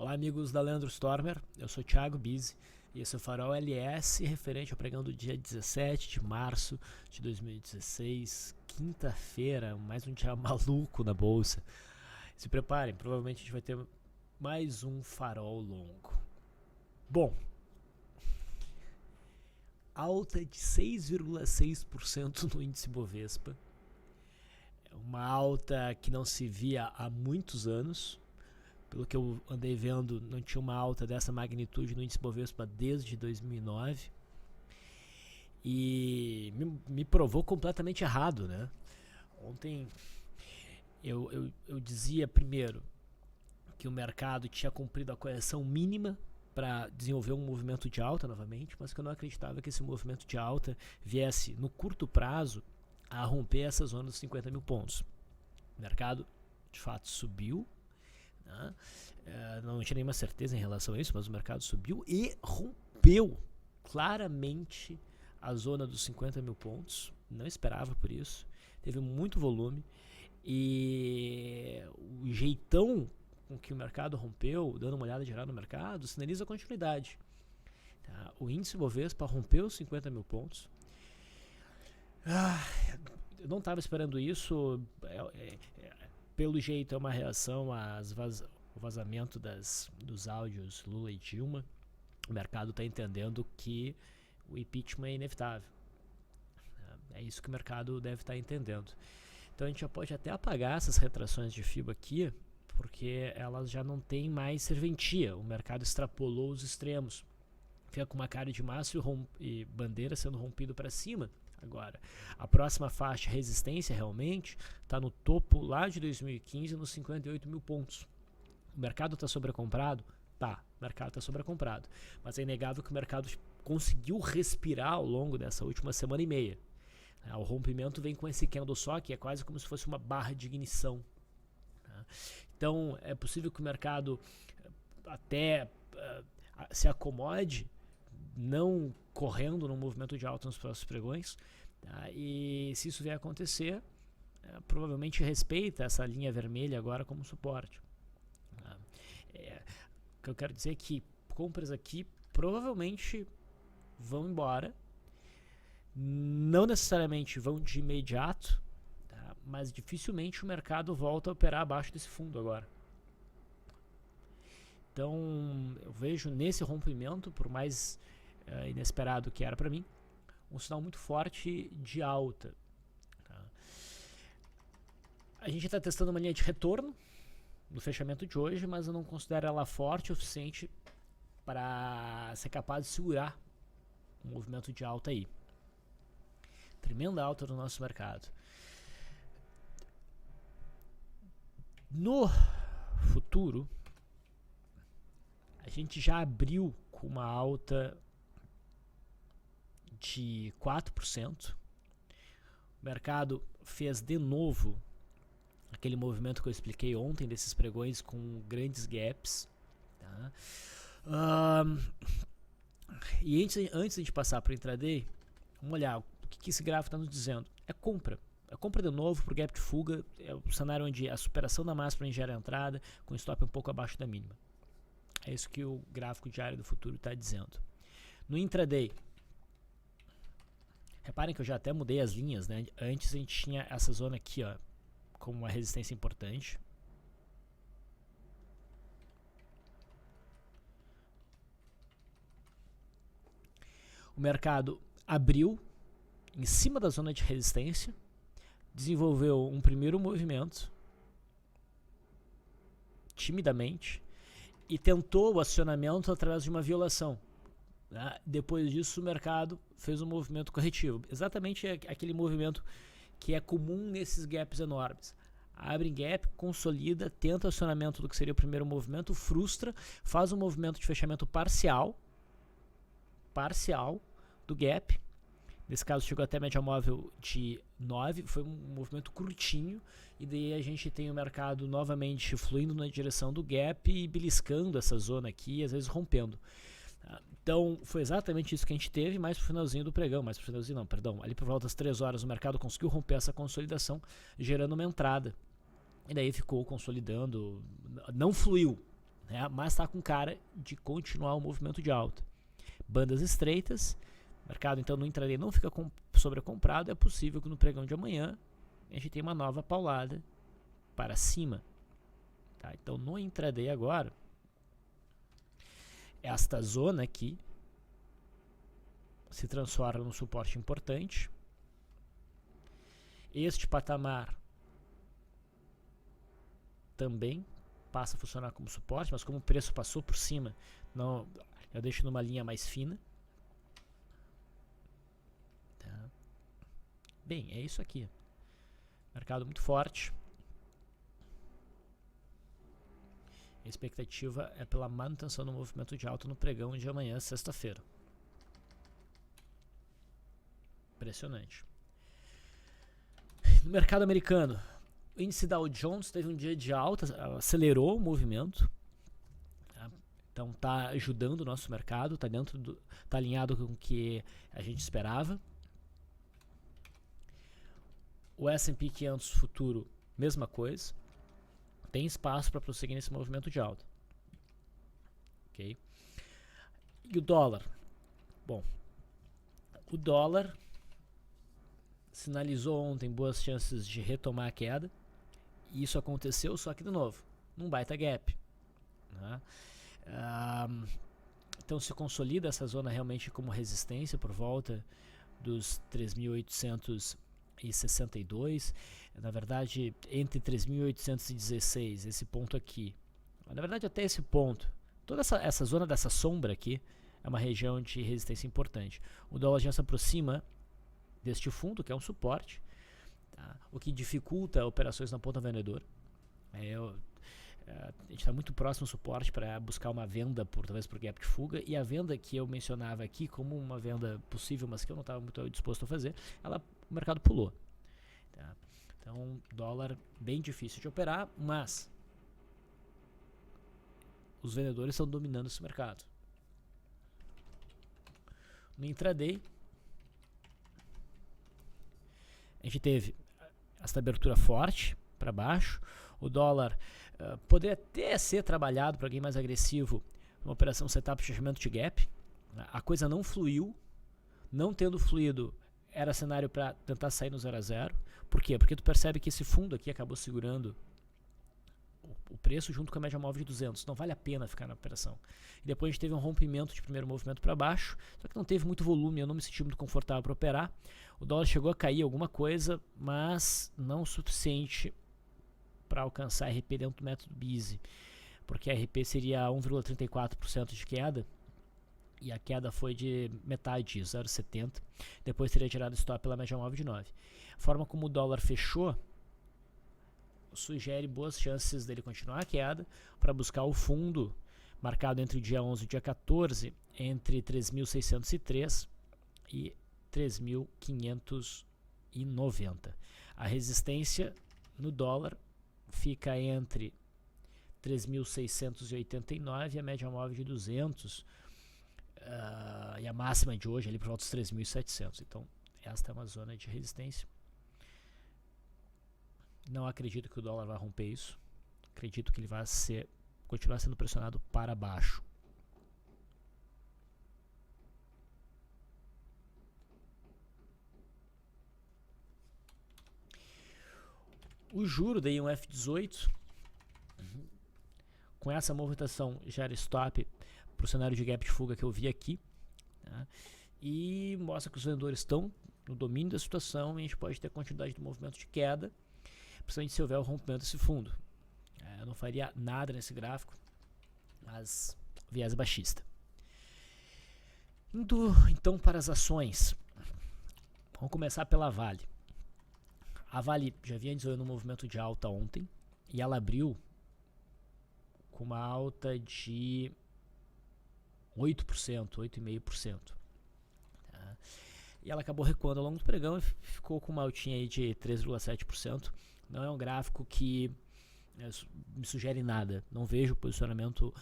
Olá, amigos da Leandro Stormer, eu sou Thiago Bizzi e esse é o Farol LS referente ao pregão do dia 17 de março de 2016, quinta-feira, mais um dia maluco na bolsa. Se preparem, provavelmente a gente vai ter mais um farol longo. Bom, alta de 6,6% no índice Bovespa, uma alta que não se via há muitos anos. Pelo que eu andei vendo, não tinha uma alta dessa magnitude no índice Bovespa desde 2009. E me provou completamente errado, né? Ontem eu dizia primeiro que o mercado tinha cumprido a correção mínima para desenvolver um movimento de alta novamente, mas que eu não acreditava que esse movimento de alta viesse no curto prazo a romper essa zona dos 50 mil pontos. O mercado de fato subiu. Não tinha nenhuma certeza em relação a isso, mas o mercado subiu e rompeu claramente a zona dos 50 mil pontos. Não esperava por isso. Teve muito volume e o jeitão com que o mercado rompeu, dando uma olhada geral no mercado, sinaliza a continuidade. O índice Bovespa rompeu os 50 mil pontos. Eu não estava esperando isso. Pelo jeito é uma reação ao vazamento dos áudios Lula e Dilma. O mercado está entendendo que o impeachment é inevitável. É isso que o mercado deve estar entendendo. Então a gente já pode até apagar essas retrações de FIBA aqui, porque elas já não têm mais serventia. O mercado extrapolou os extremos. Fica com uma cara de massa e bandeira sendo rompido para cima. Agora, a próxima faixa de resistência realmente está no topo lá de 2015, nos 58 mil pontos. O mercado está sobrecomprado? Tá, o mercado está sobrecomprado. Mas é inegável que o mercado conseguiu respirar ao longo dessa última semana e meia. O rompimento vem com esse candle só, que é quase como se fosse uma barra de ignição. Então, é possível que o mercado até se acomode, não correndo no movimento de alta nos próximos pregões, e se isso vier a acontecer, provavelmente respeita essa linha vermelha agora como suporte. O que eu quero dizer é que compras aqui provavelmente vão embora, não necessariamente vão de imediato, mas dificilmente o mercado volta a operar abaixo desse fundo agora. Então eu vejo nesse rompimento, por mais inesperado que era para mim, um sinal muito forte de alta. A gente está testando uma linha de retorno no fechamento de hoje, mas eu não considero ela forte o suficiente para ser capaz de segurar um movimento de alta aí. Tremenda alta no nosso mercado. No futuro, a gente já abriu com uma alta de 4%. O mercado fez de novo aquele movimento que eu expliquei ontem desses pregões com grandes gaps. E antes de passar para o intraday, vamos olhar o que esse gráfico está nos dizendo. É compra. É compra de novo para o gap de fuga. É o cenário onde a superação da máxima gera a entrada com stop um pouco abaixo da mínima. É isso que o gráfico diário do futuro está dizendo. No intraday, reparem que eu já até mudei as linhas, né? Antes a gente tinha essa zona aqui, ó, como uma resistência importante. O mercado abriu em cima da zona de resistência, desenvolveu um primeiro movimento, timidamente, e tentou o acionamento através de uma violação. Depois disso, o mercado fez um movimento corretivo. Exatamente aquele movimento que é comum nesses gaps enormes. Abre em gap, consolida, tenta o acionamento do que seria o primeiro movimento, frustra, faz um movimento de fechamento parcial do gap. Nesse caso chegou até a média móvel de 9, foi um movimento curtinho, e daí a gente tem o mercado novamente fluindo na direção do gap e beliscando essa zona aqui, às vezes rompendo. Então foi exatamente isso que a gente teve, mais pro finalzinho do pregão, ali por volta das 3 horas o mercado conseguiu romper essa consolidação, gerando uma entrada, e daí ficou consolidando, não fluiu, né? Mas está com cara de continuar o movimento de alta. Bandas estreitas, o mercado então no intraday não fica sobrecomprado, é possível que no pregão de amanhã a gente tenha uma nova paulada para cima. Tá? Então no intraday agora, esta zona aqui se transforma num suporte importante. Este patamar também passa a funcionar como suporte, mas como o preço passou por cima, não, eu deixo numa linha mais fina. Tá. Bem, é isso aqui. Mercado muito forte. A expectativa é pela manutenção do movimento de alta no pregão de amanhã, sexta-feira. Impressionante. No mercado americano, o índice Dow Jones teve um dia de alta, acelerou o movimento. Então está ajudando o nosso mercado, está alinhado com o que a gente esperava. O S&P 500 futuro, mesma coisa. Tem espaço para prosseguir nesse movimento de alta. Ok? E o dólar? Bom, o dólar sinalizou ontem boas chances de retomar a queda. E isso aconteceu, só que de novo, num baita gap. Né? Então se consolida essa zona realmente como resistência por volta dos 3.862. Na verdade, entre 3.816, esse ponto aqui. Na verdade, até esse ponto. Toda essa zona dessa sombra aqui é uma região de resistência importante. O dólar já se aproxima deste fundo, que é um suporte, tá? O que dificulta operações na ponta vendedora. A gente está muito próximo ao suporte para buscar uma venda, talvez por gap de fuga, e a venda que eu mencionava aqui como uma venda possível, mas que eu não estava muito disposto a fazer, o mercado pulou. Tá? Então, dólar bem difícil de operar, mas os vendedores estão dominando esse mercado. No intraday, a gente teve essa abertura forte para baixo. O dólar poderia até ser trabalhado para alguém mais agressivo, uma operação setup de fechamento de gap. A coisa não fluiu. Não tendo fluído, era cenário para tentar sair no 0 a 0. Por quê? Porque tu percebe que esse fundo aqui acabou segurando o preço junto com a média móvel de 200. Não vale a pena ficar na operação. E depois a gente teve um rompimento de primeiro movimento para baixo, só que não teve muito volume, eu não me senti muito confortável para operar. O dólar chegou a cair alguma coisa, mas não o suficiente para alcançar a RP dentro do método BISE, porque a RP seria 1,34% de queda, e a queda foi de metade, 0,70. Depois teria tirado stop pela média móvel de 9. A forma como o dólar fechou sugere boas chances dele continuar a queda para buscar o fundo marcado entre o dia 11 e o dia 14 entre 3.603 e 3.590. A resistência no dólar fica entre 3.689 e a média móvel de 200, e a máxima de hoje ali por volta dos 3.700. Então esta é uma zona de resistência. Não acredito que o dólar vai romper isso. Acredito que ele vai continuar sendo pressionado para baixo. O juro daí um F18, com essa movimentação gera stop para o cenário de gap de fuga que eu vi aqui, tá? E mostra que os vendedores estão no domínio da situação e a gente pode ter continuidade do movimento de queda, principalmente se houver o rompimento desse fundo. Eu não faria nada nesse gráfico, mas viés baixista. Indo então para as ações, vamos começar pela Vale. A Vale já vinha desenvolvendo um movimento de alta ontem e ela abriu com uma alta de 8%, 8,5%. Tá? E ela acabou recuando ao longo do pregão e ficou com uma altinha aí de 3,7%. Não é um gráfico que me sugere nada. Não vejo posicionamento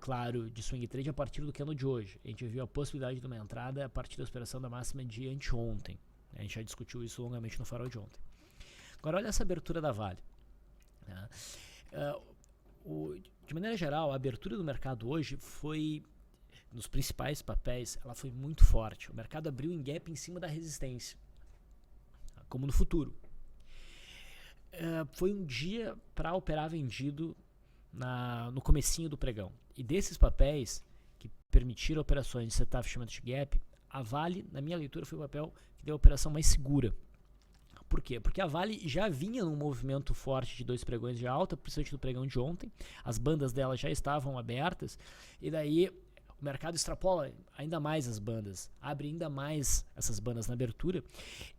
claro de swing trade a partir do candle de hoje. A gente viu a possibilidade de uma entrada a partir da superação da máxima de anteontem. A gente já discutiu isso longamente no farol de ontem. Agora olha essa abertura da Vale. Né? De de maneira geral, a abertura do mercado hoje foi, nos principais papéis, ela foi muito forte. O mercado abriu em gap em cima da resistência, como no futuro. Foi um dia para operar vendido no comecinho do pregão. E desses papéis que permitiram operações de setup fechamento de gap, a Vale, na minha leitura, foi o papel que deu a operação mais segura. Por quê? Porque a Vale já vinha num movimento forte de 2 pregões de alta, principalmente do pregão de ontem. As bandas dela já estavam abertas e daí o mercado extrapola ainda mais as bandas, abre ainda mais essas bandas na abertura.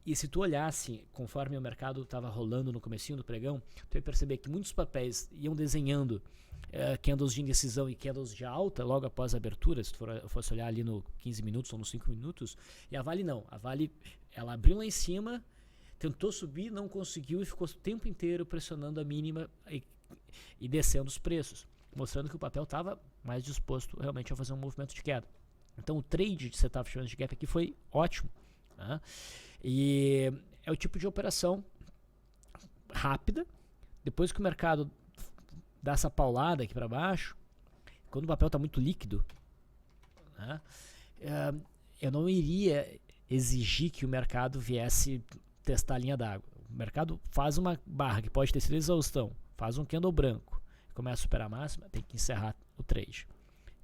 E se tu olhasse conforme o mercado estava rolando no comecinho do pregão, tu ia perceber que muitos papéis iam desenhando candles de indecisão e candles de alta logo após a abertura, se tu fosse olhar ali no 15 minutos ou nos 5 minutos, e a Vale não. A Vale, ela abriu lá em cima, tentou subir, não conseguiu e ficou o tempo inteiro pressionando a mínima e descendo os preços, mostrando que o papel estava mais disposto realmente a fazer um movimento de queda. Então o trade de setup fechamento de gap aqui foi ótimo, né? E é o tipo de operação rápida, depois que o mercado dá essa paulada aqui para baixo, quando o papel está muito líquido, né, eu não iria exigir que o mercado viesse testar a linha d'água. O mercado faz uma barra que pode ter sido exaustão, faz um candle branco, começa a superar a máxima, tem que encerrar o trade.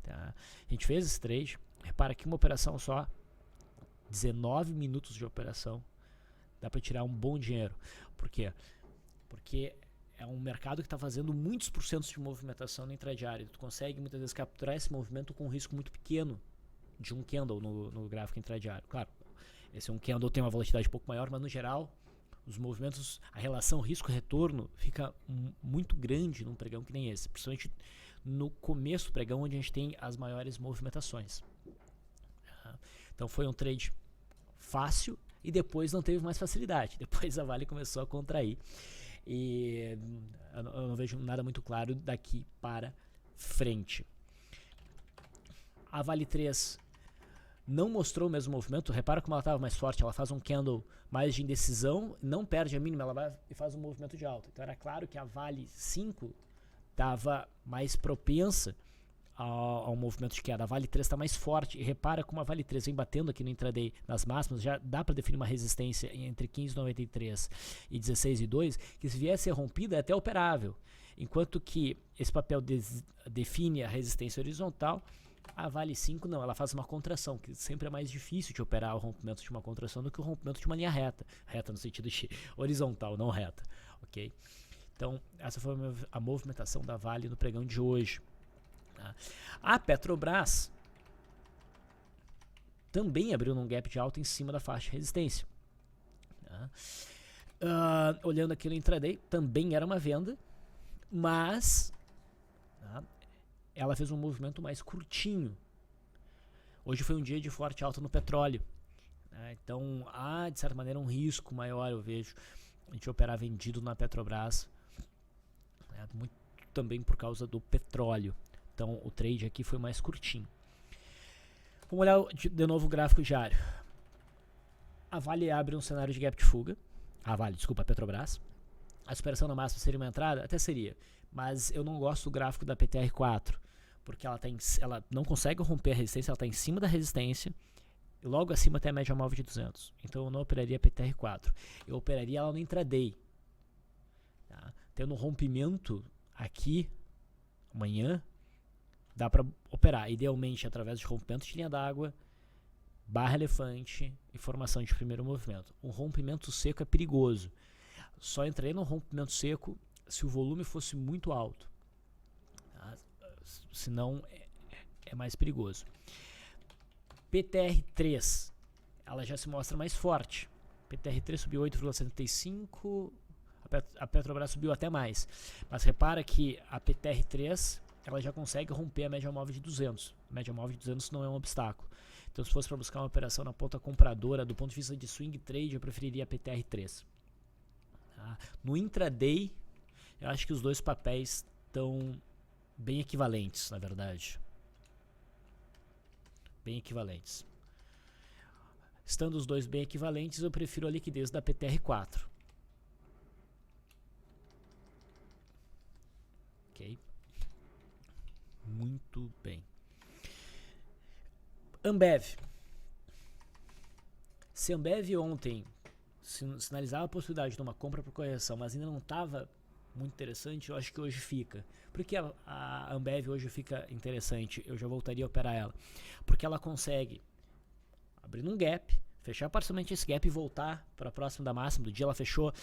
Tá? A gente fez esse trade, repara que uma operação só, 19 minutos de operação, dá para tirar um bom dinheiro. Por quê? Porque é um mercado que está fazendo muitos porcentos de movimentação no intradiário. Tu consegue muitas vezes capturar esse movimento com um risco muito pequeno de um candle no gráfico intradiário. Claro, esse é um candle tem uma volatilidade um pouco maior, mas no geral os movimentos, a relação risco-retorno fica muito grande num pregão que nem esse, principalmente no começo do pregão, onde a gente tem as maiores movimentações. Então foi um trade fácil e depois não teve mais facilidade. Depois a Vale começou a contrair e eu não vejo nada muito claro daqui para frente. A Vale 3 não mostrou o mesmo movimento. Repara como ela estava mais forte. Ela faz um candle mais de indecisão, não perde a mínima, ela vai e faz um movimento de alta. Então era claro que a Vale 5 estava mais propensa ao movimento de queda. A Vale 3 está mais forte. E repara como a Vale 3 vem batendo aqui no intraday nas máximas. Já dá para definir uma resistência entre 15,93 e 16,2, que se vier a ser rompida é até operável. Enquanto que esse papel define a resistência horizontal, a Vale 5 não, ela faz uma contração, que sempre é mais difícil de operar o rompimento de uma contração do que o rompimento de uma linha reta. Reta no sentido de horizontal, não reta. Ok? Então, essa foi a movimentação da Vale no pregão de hoje. A Petrobras também abriu num gap de alta em cima da faixa de resistência. Olhando aqui no intraday, também era uma venda, mas ela fez um movimento mais curtinho. Hoje foi um dia de forte alta no petróleo. Então há, de certa maneira, um risco maior, eu vejo, de operar vendido na Petrobras, muito também por causa do petróleo. Então o trade aqui foi mais curtinho. Vamos olhar de novo o gráfico diário. A Vale abre um cenário de gap de fuga. A Petrobras. A superação na máxima seria uma entrada? Até seria. Mas eu não gosto do gráfico da PTR4. Porque ela não consegue romper a resistência, ela está em cima da resistência. E logo acima tem a média móvel de 200. Então eu não operaria a PTR4. Eu operaria ela no intraday. Tá? Tendo um rompimento aqui, amanhã, dá para operar, idealmente através de rompimento de linha d'água, barra elefante e formação de primeiro movimento. O rompimento seco é perigoso. Só entraria no rompimento seco se o volume fosse muito alto. Tá? Senão é mais perigoso. PTR3, ela já se mostra mais forte. PTR3 subiu 8,75, a Petrobras subiu até mais. Mas repara que a PTR3 ela já consegue romper a média móvel de 200. A média móvel de 200 não é um obstáculo. Então, se fosse para buscar uma operação na ponta compradora, do ponto de vista de swing trade, eu preferiria a PTR3. Tá? No intraday, eu acho que os dois papéis estão bem equivalentes, na verdade. Bem equivalentes. Estando os dois bem equivalentes, eu prefiro a liquidez da PTR4. Ok? muito bem. Ambev. Se a Ambev ontem sinalizava a possibilidade de uma compra por correção, mas ainda não estava muito interessante, eu acho que hoje fica. Por que a Ambev hoje fica interessante? Eu já voltaria a operar ela. Porque ela consegue abrir um gap, fechar parcialmente esse gap e voltar para próximo da máxima do dia. Ela fechou,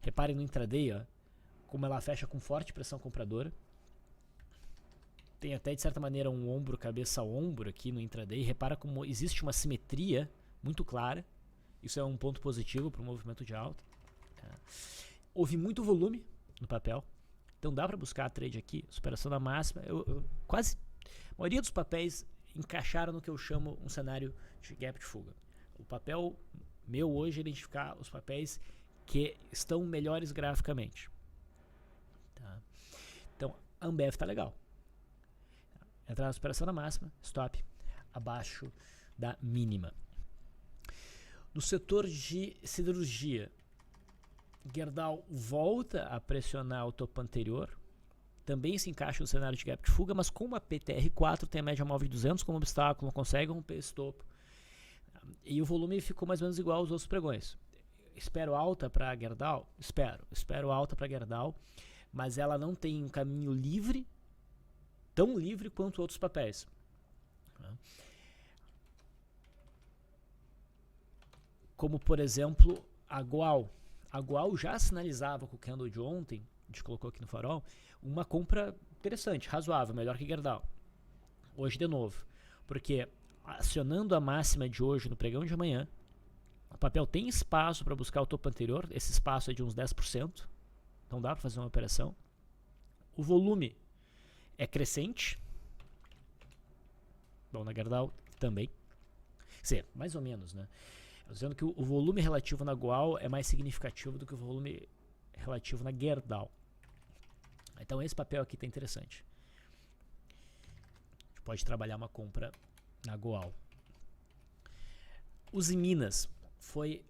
reparem no intraday, ó, como ela fecha com forte pressão compradora. Tem até de certa maneira um ombro, cabeça a ombro aqui no intraday. Repara como existe uma simetria muito clara. Isso é um ponto positivo para o movimento de alta. Houve muito volume no papel. Então dá para buscar a trade aqui, superação da máxima. Quase a maioria dos papéis encaixaram no que eu chamo um cenário de gap de fuga. O papel meu hoje é identificar os papéis que estão melhores graficamente. Tá? Então a Ambev está legal. Entrar na superação da máxima, stop abaixo da mínima. No setor de siderurgia, Gerdau volta a pressionar o topo anterior, também se encaixa no cenário de gap de fuga, mas como a PTR4 tem a média móvel de 200 como obstáculo, não consegue romper esse topo, e o volume ficou mais ou menos igual aos outros pregões. Espero alta para Gerdau? Espero alta para Gerdau, mas ela não tem um caminho livre, tão livre quanto outros papéis. Como, por exemplo, a Goal. A Goal já sinalizava com o candle de ontem, a gente colocou aqui no farol, uma compra interessante, razoável, melhor que Gerdau. Hoje de novo, porque acionando a máxima de hoje no pregão de amanhã, o papel tem espaço para buscar o topo anterior, esse espaço é de uns 10%, então dá para fazer uma operação. O volume é crescente, bom, na Gerdau também, quer dizer, mais ou menos, né? Dizendo que o volume relativo na Goal é mais significativo do que o volume relativo na Gerdau. Então esse papel aqui está interessante. A gente pode trabalhar uma compra na Goal. Os Minas foi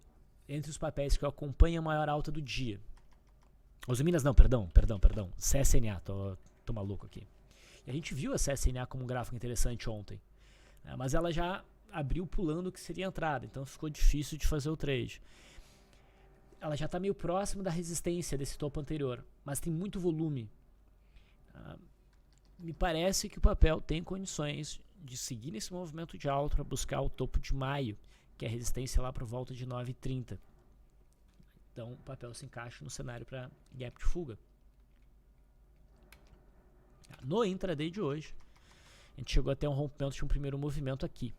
entre os papéis que eu acompanho a maior alta do dia. Os Minas não, perdão. CSNA, tô maluco aqui. E a gente viu a CSNA como um gráfico interessante ontem, né, mas ela já abriu pulando o que seria a entrada, então ficou difícil de fazer o trade. Ela já está meio próxima da resistência desse topo anterior, mas tem muito volume. Me parece que o papel tem condições de seguir nesse movimento de alta para buscar o topo de maio, que é a resistência lá por volta de 9,30. Então o papel se encaixa no cenário para gap de fuga. No intraday de hoje, a gente chegou até um rompimento de um primeiro movimento aqui.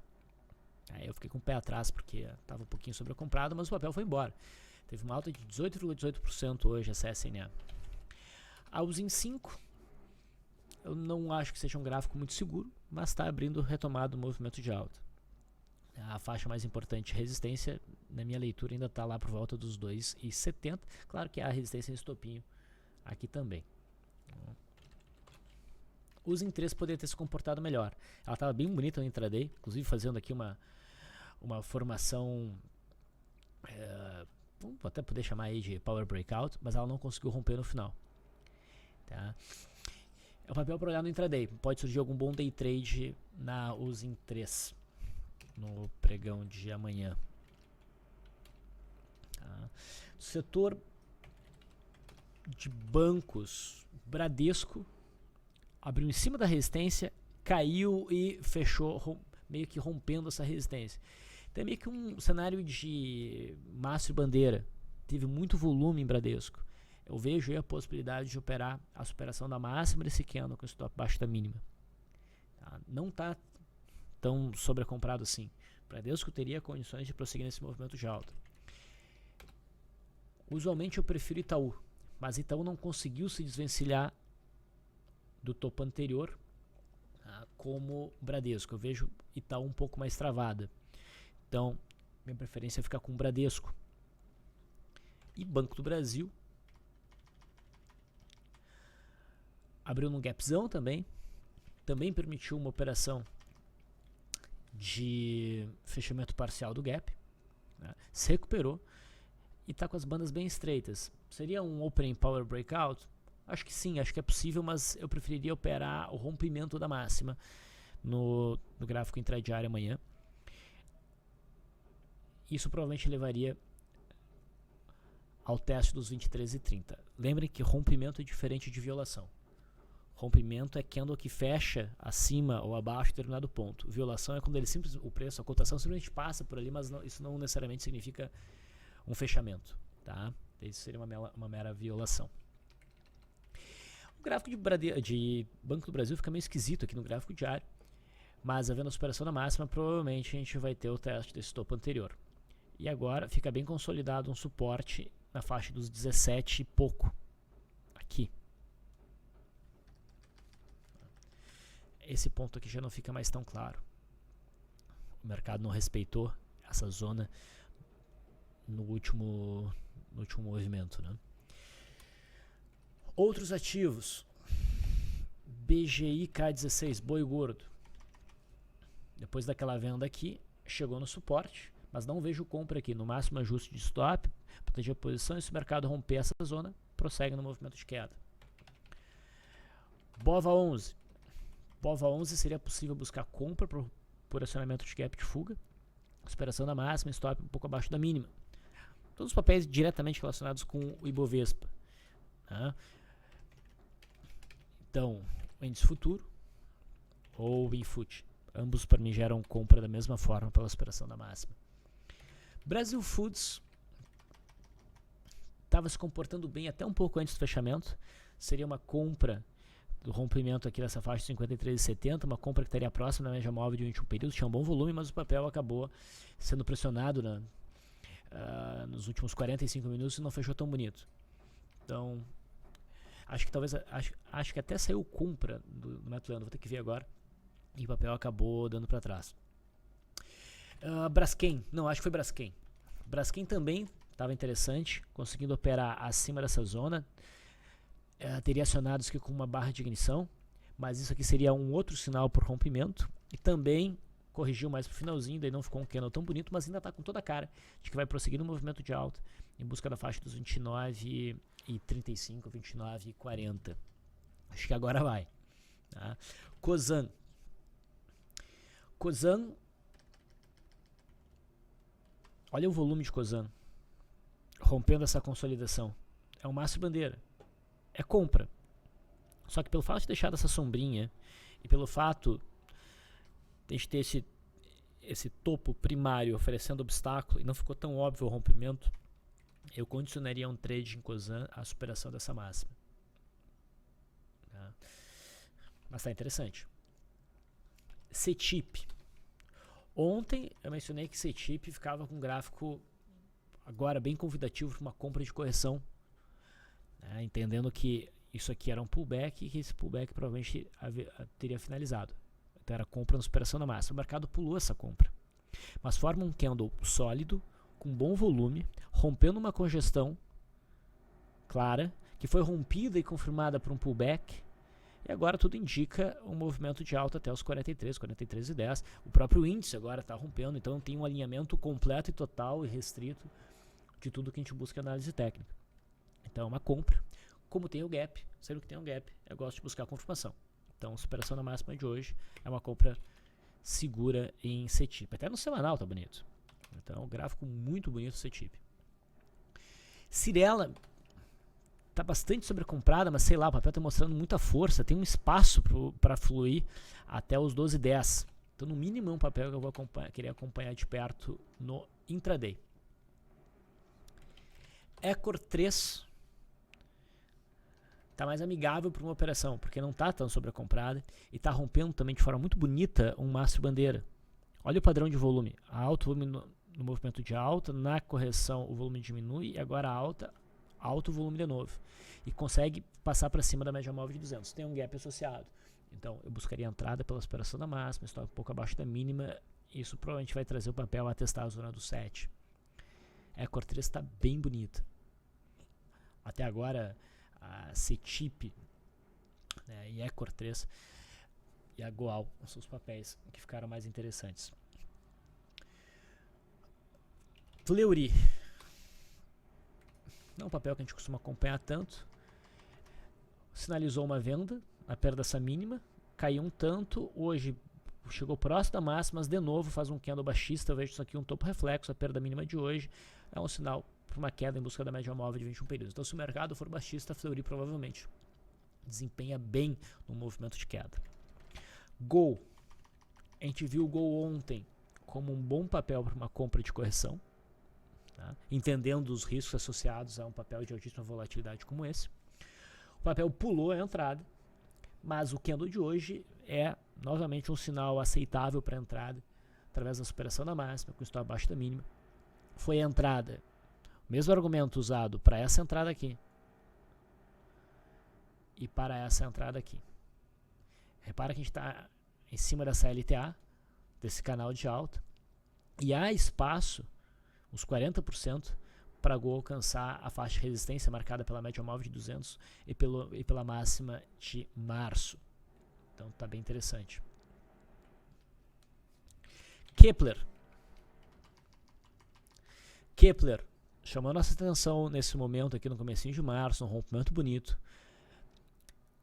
Aí eu fiquei com o pé atrás porque estava um pouquinho sobrecomprado, mas o papel foi embora. Teve uma alta de 18,18% hoje a CSNA. A Usim 5, eu não acho que seja um gráfico muito seguro, mas está abrindo retomado o movimento de alta. A faixa mais importante de resistência, na minha leitura, ainda está lá por volta dos 2,70. Claro que há resistência em estopinho aqui também. O Usim 3 poderia ter se comportado melhor. Ela estava bem bonita no intraday, inclusive fazendo aqui uma formação, vamos até poder chamar aí de Power Breakout, mas ela não conseguiu romper no final. Tá? É o papel para olhar no intraday. Pode surgir algum bom day trade na Usim 3 no pregão de amanhã. Tá? Setor de bancos, Bradesco abriu em cima da resistência, caiu e fechou meio que rompendo essa resistência. Então é meio que um cenário de mastro e bandeira. Teve muito volume em Bradesco. Eu vejo aí a possibilidade de operar a superação da máxima desse candle com stop abaixo da mínima. Tá? Não está tão sobrecomprado assim. Bradesco teria condições de prosseguir nesse movimento de alta. Usualmente eu prefiro Itaú, mas Itaú não conseguiu se desvencilhar do topo anterior, como Bradesco. Eu vejo Itaú um pouco mais travada. Então, minha preferência é ficar com o Bradesco. E Banco do Brasil abriu num gapzão também permitiu uma operação de fechamento parcial do gap, né? Se recuperou e está com as bandas bem estreitas. Seria um opening power breakout? Acho que sim, acho que é possível, mas eu preferiria operar o rompimento da máxima no gráfico intradiário amanhã. Isso provavelmente levaria ao teste dos 23,30. Lembrem que rompimento é diferente de violação. Rompimento é candle que fecha acima ou abaixo de determinado ponto. Violação é quando ele o preço, a cotação simplesmente passa por ali, mas isso não necessariamente significa um fechamento. Tá? Isso seria uma mera violação. O gráfico de Banco do Brasil fica meio esquisito aqui no gráfico diário, mas havendo a superação da máxima, provavelmente a gente vai ter o teste desse topo anterior. E agora fica bem consolidado um suporte na faixa dos 17 e pouco, aqui. Esse ponto aqui já não fica mais tão claro. O mercado não respeitou essa zona no último movimento, né? Outros ativos. BGI K16, boi gordo. Depois daquela venda aqui, chegou no suporte, mas não vejo compra aqui. No máximo ajuste de stop, proteger a posição, e se o mercado romper essa zona, prossegue no movimento de queda. BOVA 11. BOVA 11 seria possível buscar compra por acionamento de gap de fuga, superação da máxima, stop um pouco abaixo da mínima. Todos os papéis diretamente relacionados com o Ibovespa. Tá? Então, o índice futuro ou o INFUT. Ambos para mim geram compra da mesma forma pela superação da máxima. Brasil Foods estava se comportando bem até um pouco antes do fechamento. Seria uma compra do rompimento aqui dessa faixa de 53,70, uma compra que estaria próxima da média móvel de 21 períodos. Tinha um bom volume, mas o papel acabou sendo pressionado nos últimos 45 minutos e não fechou tão bonito. Então, acho que até saiu compra do método Leandro, vou ter que ver agora. E o papel acabou dando para trás. Braskem, não, acho que foi Braskem. Braskem também estava interessante, conseguindo operar acima dessa zona. Teria acionados aqui com uma barra de ignição, mas isso aqui seria um outro sinal por rompimento. E também corrigiu mais para o finalzinho, daí não ficou um candle tão bonito, mas ainda está com toda a cara de que vai prosseguir no movimento de alta em busca da faixa dos 29,35, 29,40. Acho que agora vai. Tá? Cosan, olha o volume de Cosan, rompendo essa consolidação. É um maço bandeira, é compra. Só que pelo fato de deixar essa sombrinha e pelo fato de a gente ter esse topo primário oferecendo obstáculo e não ficou tão óbvio o rompimento, eu condicionaria um trade em Cosan à superação dessa máxima. Tá? Mas tá interessante. CETIP. Ontem eu mencionei que CETIP ficava com um gráfico agora bem convidativo para uma compra de correção, né? Entendendo que isso aqui era um pullback e que esse pullback provavelmente teria finalizado. Então era compra na superação da máxima. O mercado pulou essa compra, mas forma um candle sólido, com bom volume, rompendo uma congestão clara, que foi rompida e confirmada por um pullback. E agora tudo indica um movimento de alta até os 43,10. O próprio índice agora está rompendo, então tem um alinhamento completo e total e restrito de tudo que a gente busca em análise técnica. Então é uma compra. Como tem o gap, sendo que tem um gap, eu gosto de buscar a confirmação. Então, superação da máxima de hoje é uma compra segura em CETIP. Até no semanal tá bonito. Então, gráfico muito bonito CETIP. Cirela tá bastante sobrecomprada, mas sei lá, o papel tá mostrando muita força, tem um espaço para fluir até os 12,10. Então, no mínimo, é um papel que eu vou querer acompanhar de perto no intraday. Ecor 3 está mais amigável para uma operação, porque não está tão sobrecomprada e está rompendo também de forma muito bonita um mastro bandeira. Olha o padrão de volume. Alto volume no movimento de alta, na correção o volume diminui e agora alto volume de novo. E consegue passar para cima da média móvel de 200. Tem um gap associado. Então eu buscaria a entrada pela superação da máxima, estou um pouco abaixo da mínima. Isso provavelmente vai trazer o papel a testar a zona do 7. A Ecor 3 está bem bonita. Até agora a CETIP, né, e Ecor 3 e a Goal são os papéis que ficaram mais interessantes. Fleury não é um papel que a gente costuma acompanhar tanto. sinalizou uma venda, a perda dessa mínima, caiu um tanto, hoje chegou próximo da máxima, mas de novo faz um candle baixista, eu vejo isso aqui um topo reflexo, a perda mínima de hoje é um sinal para uma queda em busca da média móvel de 21 períodos. Então se o mercado for baixista, a Fleury provavelmente desempenha bem no movimento de queda. Gol. A gente viu o Gol ontem como um bom papel para uma compra de correção, tá? Entendendo os riscos associados a um papel de altíssima volatilidade como esse. O papel pulou a entrada, mas o candle de hoje é novamente um sinal aceitável para a entrada, através da superação da máxima, com stop abaixo da mínima. Foi a entrada, o mesmo argumento usado para essa entrada aqui e para essa entrada aqui. Repara que a gente está em cima dessa LTA, desse canal de alta, e há espaço, uns 40%, para Gol alcançar a faixa de resistência marcada pela média móvel de 200 e pela máxima de março. Então está bem interessante. Kepler chamou nossa atenção nesse momento aqui no comecinho de março, um rompimento bonito.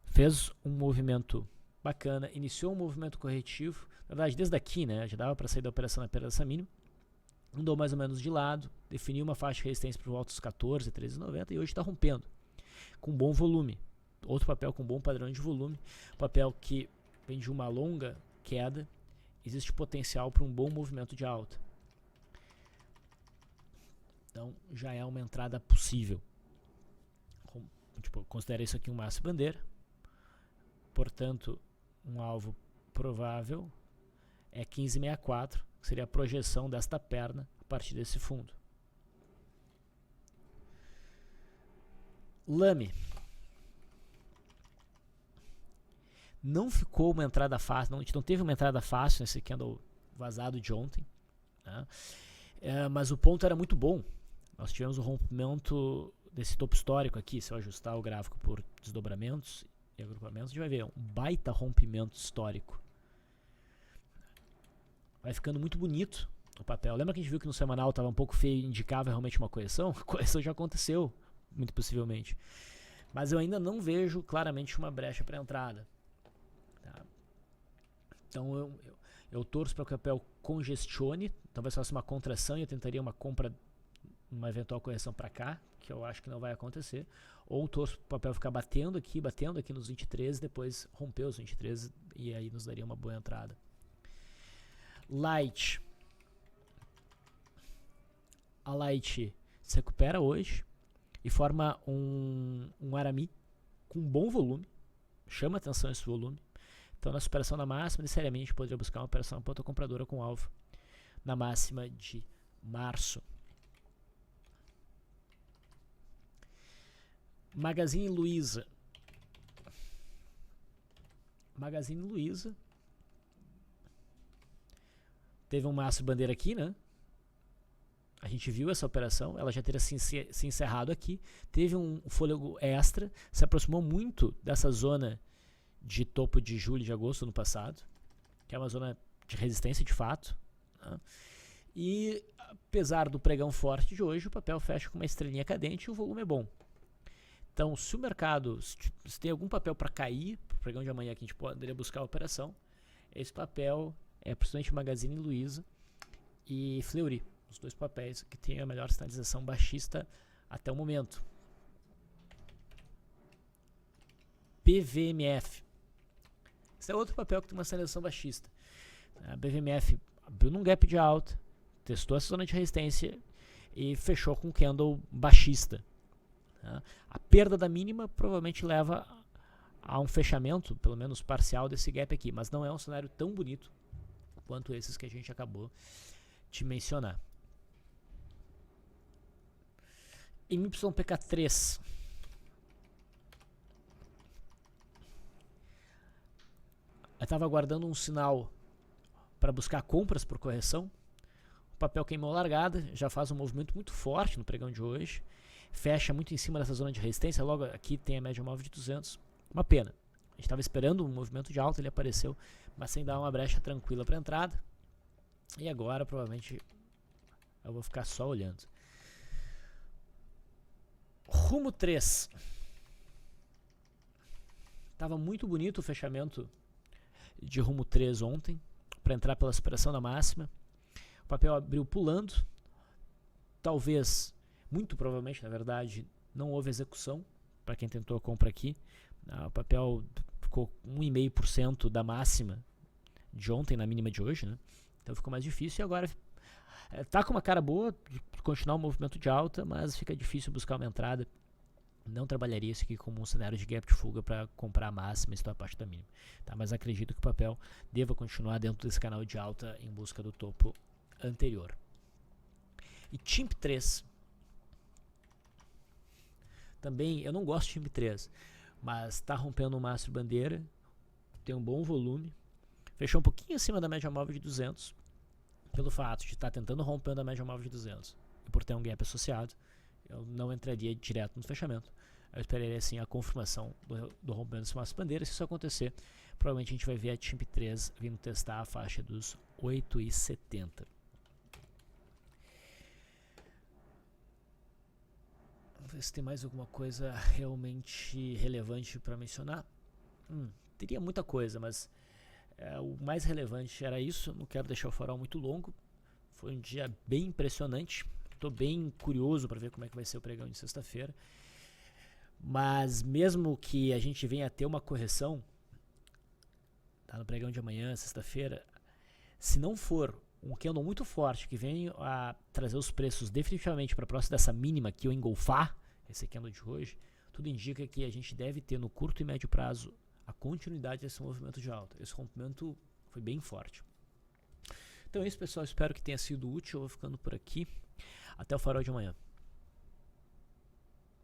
Fez um movimento bacana, iniciou um movimento corretivo, na verdade desde aqui, né, já dava para sair da operação na perda dessa mínima, andou mais ou menos de lado, definiu uma faixa de resistência por volta dos 14, 13,90 e hoje está rompendo, com bom volume, outro papel com bom padrão de volume, papel que vem de uma longa queda, existe potencial para um bom movimento de alta. Então já é uma entrada possível. Considera isso aqui um máximo bandeira, portanto um alvo provável é 15,64, que seria a projeção desta perna a partir desse fundo. Lame. Não ficou uma entrada fácil, a gente não teve uma entrada fácil nesse candle vazado de ontem, né? Mas o ponto era muito bom. Nós tivemos o rompimento desse topo histórico aqui, se eu ajustar o gráfico por desdobramentos e agrupamentos, a gente vai ver um baita rompimento histórico. Vai ficando muito bonito o papel. Lembra que a gente viu que no semanal estava um pouco feio e indicava realmente uma correção? A correção já aconteceu, muito possivelmente. Mas eu ainda não vejo claramente uma brecha para entrada. Tá? Então eu torço para que o papel congestione, talvez faça uma contração e eu tentaria uma compra, uma eventual correção para cá, que eu acho que não vai acontecer. Ou torço para o papel ficar batendo aqui nos 23, depois romper os 23 e aí nos daria uma boa entrada. Light. A Light se recupera hoje e forma um Arami com bom volume. Chama atenção esse volume. Então na superação da máxima, necessariamente poderia buscar uma operação ponta compradora com alvo na máxima de março. Magazine Luiza. Magazine Luiza teve um máximo bandeira aqui, né? A gente viu essa operação, ela já teria se encerrado aqui, teve um fôlego extra, se aproximou muito dessa zona de topo de julho e de agosto do ano passado, que é uma zona de resistência de fato, né? E apesar do pregão forte de hoje, o papel fecha com uma estrelinha cadente e o volume é bom. Então, se o mercado, se tem algum papel para cair, para o pregão de amanhã que a gente poderia buscar a operação, esse papel é principalmente Magazine Luiza e Fleury, os dois papéis que têm a melhor sinalização baixista até o momento. BVMF. Esse é outro papel que tem uma sinalização baixista. A BVMF abriu num gap de alta, testou essa zona de resistência e fechou com um candle baixista. A perda da mínima provavelmente leva a um fechamento, pelo menos parcial, desse gap aqui, mas não é um cenário tão bonito quanto esses que a gente acabou de mencionar. MYPK3. Eu estava aguardando um sinal para buscar compras por correção. O papel queimou largada, já faz um movimento muito forte no pregão de hoje. Fecha muito em cima dessa zona de resistência, logo aqui tem a média móvel de 200. Uma pena. A gente estava esperando um movimento de alta, ele apareceu, mas sem dar uma brecha tranquila para entrada. E agora, provavelmente, eu vou ficar só olhando. Rumo 3. Tava muito bonito o fechamento de rumo 3 ontem, para entrar pela superação da máxima. O papel abriu pulando, talvez, muito provavelmente, na verdade, não houve execução para quem tentou a compra aqui. O papel ficou 1,5% da máxima de ontem na mínima de hoje, né? Então ficou mais difícil e agora tá com uma cara boa de continuar o movimento de alta, mas fica difícil buscar uma entrada. Não trabalharia isso aqui como um cenário de gap de fuga para comprar a máxima e estar abaixo da mínima. Tá? Mas acredito que o papel deva continuar dentro desse canal de alta em busca do topo anterior. E TIMP3. Também, eu não gosto de TIMP3, mas está rompendo o mastro bandeira, tem um bom volume, fechou um pouquinho acima da média móvel de 200, pelo fato de estar tentando rompendo a média móvel de 200 e por ter um gap associado, eu não entraria direto no fechamento. Eu esperaria assim a confirmação do rompimento desse mastro bandeira. Se isso acontecer, provavelmente a gente vai ver a TIMP3 vindo testar a faixa dos 8,70. Vamos ver se tem mais alguma coisa realmente relevante para mencionar. Teria muita coisa, mas o mais relevante era isso. Não quero deixar o farol muito longo. Foi um dia bem impressionante. Estou bem curioso para ver como é que vai ser o pregão de sexta-feira. Mas mesmo que a gente venha a ter uma correção, tá, no pregão de amanhã, sexta-feira, se não for um candle muito forte que venha a trazer os preços definitivamente para próximo dessa mínima que eu engolfar, esse candle de hoje, tudo indica que a gente deve ter no curto e médio prazo a continuidade desse movimento de alta. Esse rompimento foi bem forte. Então é isso, pessoal. Espero que tenha sido útil. Eu vou ficando por aqui. Até o farol de amanhã.